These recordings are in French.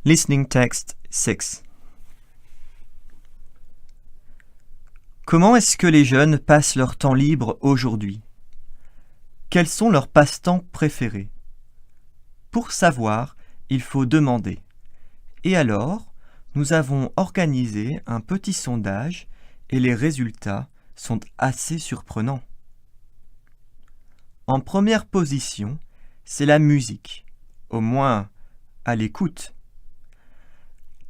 Listening Text 6. Comment est-ce que les jeunes passent leur temps libre aujourd'hui? Quels sont leurs passe-temps préférés? Pour savoir, il faut demander. Et alors, nous avons organisé un petit sondage et les résultats sont assez surprenants. En première position, c'est la musique, au moins à l'écoute.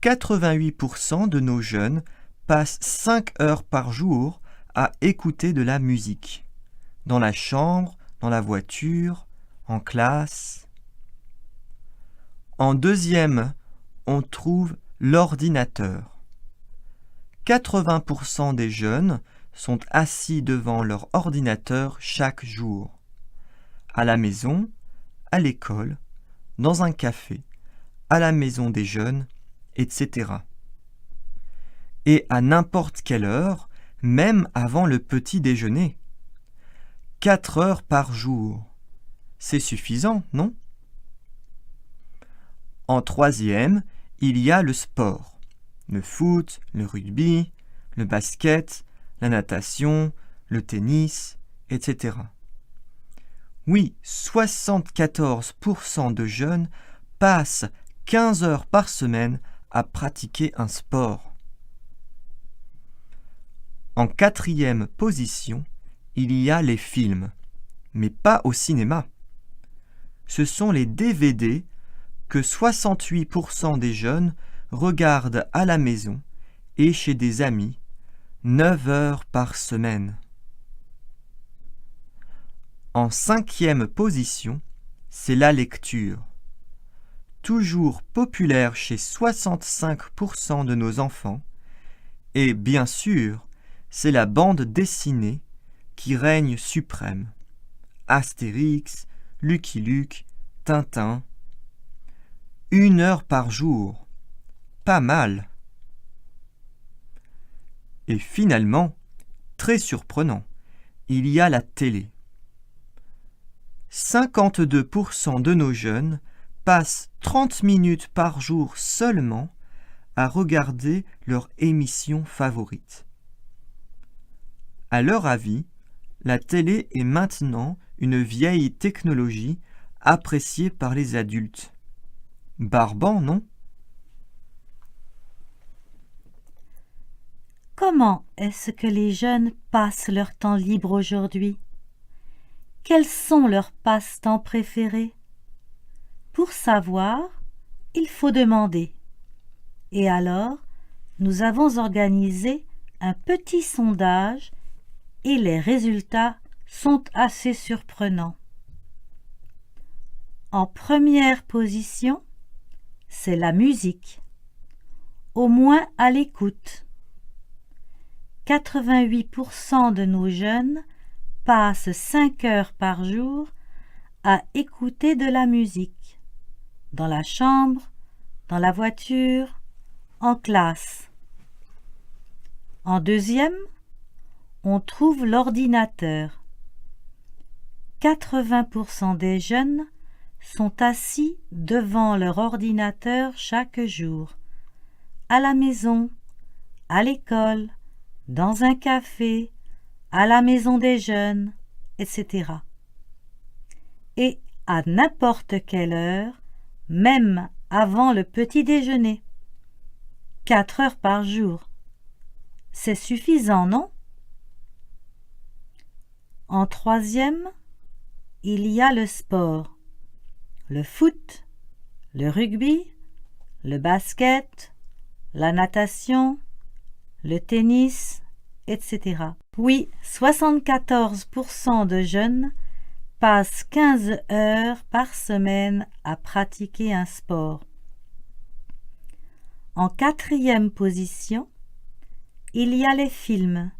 88% de nos jeunes passent 5 heures par jour à écouter de la musique, dans la chambre, dans la voiture, en classe. En deuxième, on trouve l'ordinateur. 80% des jeunes sont assis devant leur ordinateur chaque jour, à la maison, à l'école, dans un café, à la maison des jeunes, etc. Et à n'importe quelle heure, même avant le petit déjeuner. 4 heures par jour. C'est suffisant, non? En troisième, il y a le sport. Le foot, le rugby, le basket, la natation, le tennis, etc. Oui, 74% de jeunes passent 15 heures par semaine à pratiquer un sport. En quatrième position, il y a les films, mais pas au cinéma. Ce sont les DVD que 68% des jeunes regardent à la maison et chez des amis, 9 heures par semaine. En cinquième position, c'est la lecture. Toujours populaire chez 65% de nos enfants, et bien sûr, c'est la bande dessinée qui règne suprême. Astérix, Lucky Luke, Tintin. 1 heure par jour. Pas mal. Et finalement, très surprenant, il y a la télé. 52% de nos jeunes passent 30 minutes par jour seulement à regarder leur émission favorite. À leur avis, la télé est maintenant une vieille technologie appréciée par les adultes. Barbant, non? Comment est-ce que les jeunes passent leur temps libre aujourd'hui? Quels sont leurs passe-temps préférés? Pour savoir, il faut demander. Et alors, nous avons organisé un petit sondage et les résultats sont assez surprenants. En première position, c'est la musique, au moins à l'écoute. 88% de nos jeunes passent 5 heures par jour à écouter de la musique, dans la chambre, dans la voiture, en classe. En deuxième, on trouve l'ordinateur. 80% des jeunes sont assis devant leur ordinateur chaque jour, à la maison, à l'école, dans un café, à la maison des jeunes, etc. Et à n'importe quelle heure, même avant le petit déjeuner. 4 heures par jour. C'est suffisant, non? En troisième, il y a le sport. Le foot, le rugby, le basket, la natation, le tennis, etc. Oui, 74% de jeunes passent 15 heures par semaine à pratiquer un sport. En quatrième position, il y a les films,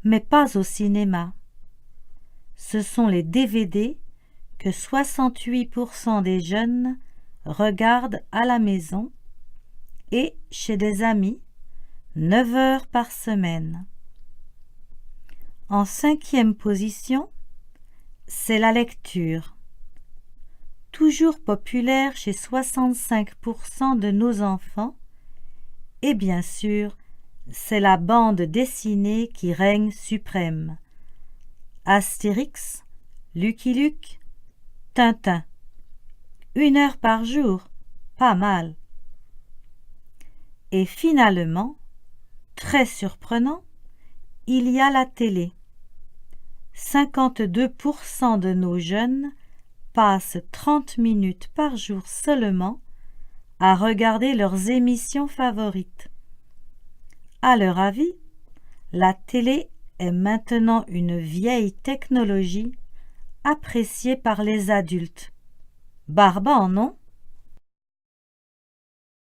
mais pas au cinéma. Ce sont les DVD que 68% des jeunes regardent à la maison et chez des amis, 9 heures par semaine. En cinquième position, c'est la lecture. toujours populaire chez 65% de nos enfants, et bien sûr, c'est la bande dessinée qui règne suprême. Astérix, Lucky Luke, Tintin. 1 heure par jour, pas mal. Et finalement, très surprenant, il y a la télé. 52% de nos jeunes passent 30 minutes par jour seulement à regarder leurs émissions favorites. À leur avis, la télé est maintenant une vieille technologie appréciée par les adultes. Barbant, non ?